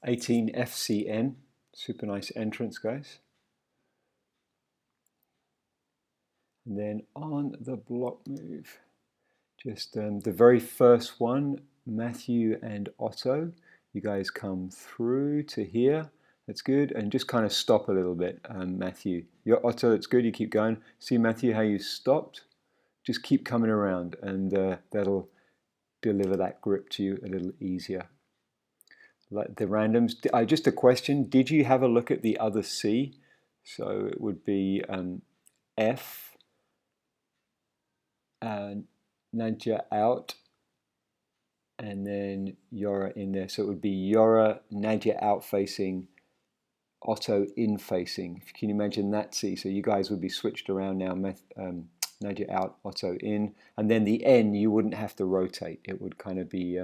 18 FCN, super nice entrance, guys. And then on the block move, just the very first one, Matthew and Otto, you guys come through to here. That's good. And just kind of stop a little bit, Matthew. You're Otto, it's good. You keep going. See, Matthew, how you stopped? Just keep coming around, and that'll deliver that grip to you a little easier. Like the randoms, just a question. Did you have a look at the other C? So it would be F, Nadja out, and then Yora in there. So it would be Yora, Nadja out facing, Otto in facing. Can you imagine that C? So you guys would be switched around now. Nadja out, Otto in, and then the N you wouldn't have to rotate. It would kind of be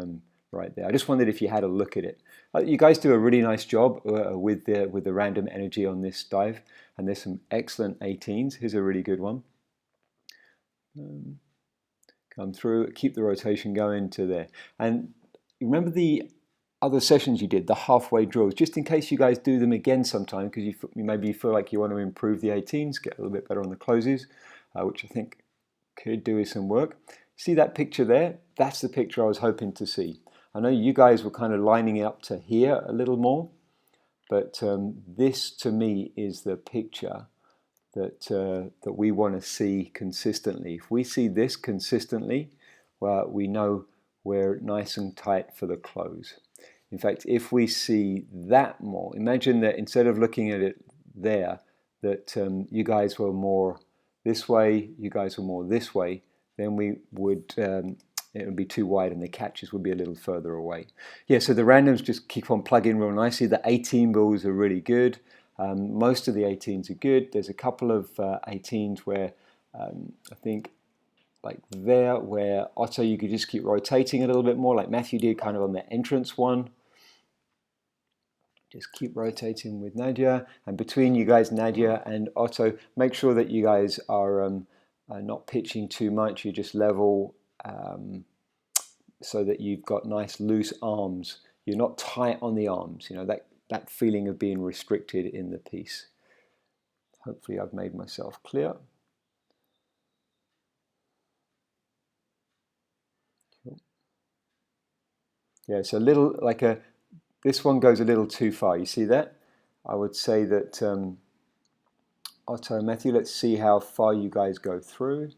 right there. I just wondered if you had a look at it. You guys do a really nice job with the random energy on this dive, and there's some excellent 18s. Here's a really good one. Come through, keep the rotation going to there. And remember the other sessions you did, the halfway drills, just in case you guys do them again sometime, because you maybe you feel like you want to improve the 18s, get a little bit better on the closes, which I think could do with some work. See that picture there? That's the picture I was hoping to see. I know you guys were kind of lining it up to here a little more, but this to me is the picture that we want to see consistently. If we see this consistently, well, we know we're nice and tight for the close. In fact, if we see that more, imagine that instead of looking at it there, that you guys were more this way, you guys were more this way, then we would, it would be too wide and the catches would be a little further away. Yeah, so the randoms just keep on plugging real nicely. The 18 balls are really good. Most of the 18s are good. There's a couple of 18s where I think like there where Otto you could just keep rotating a little bit more like Matthew did kind of on the entrance one. Just keep rotating with Nadja, and between you guys, Nadja and Otto, make sure that you guys are not pitching too much. You're just level so that you've got nice loose arms. You're not tight on the arms, you know, that feeling of being restricted in the piece. Hopefully I've made myself clear. Cool. Yeah, it's a little like this one goes a little too far. You see that? I would say that Otto, Matthew, let's see how far you guys go through.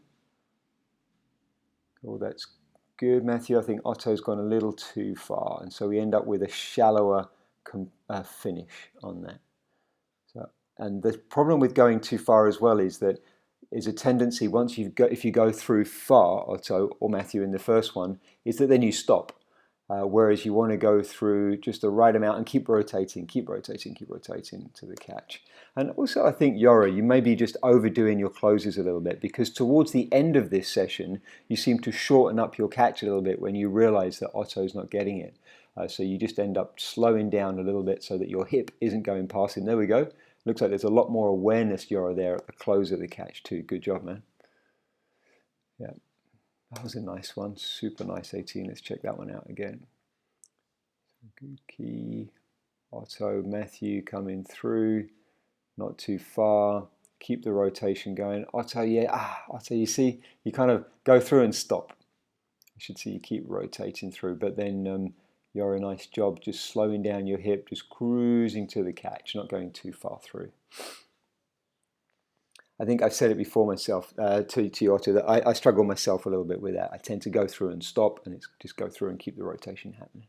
Oh, that's good, Matthew. I think Otto's gone a little too far, and so we end up with a shallower finish on that. So, and the problem with going too far as well is that is a tendency once if you go through far, Otto or Matthew in the first one, is that then you stop. Whereas you want to go through just the right amount and keep rotating to the catch. And also I think, Yora, you may be just overdoing your closes a little bit, because towards the end of this session, you seem to shorten up your catch a little bit when you realize that Otto's not getting it. So you just end up slowing down a little bit so that your hip isn't going past him. There we go. Looks like there's a lot more awareness, Yora, there at the close of the catch too. Good job, man. Yeah. That was a nice one, super nice 18. Let's check that one out again. Good key, Otto, Matthew coming through, not too far. Keep the rotation going. Otto, yeah, Otto, you see, you kind of go through and stop. You should see you keep rotating through, but then you're a nice job just slowing down your hip, just cruising to the catch, not going too far through. I think I've said it before myself to you, Otto, that I struggle myself a little bit with that. I tend to go through and stop, and it's just go through and keep the rotation happening.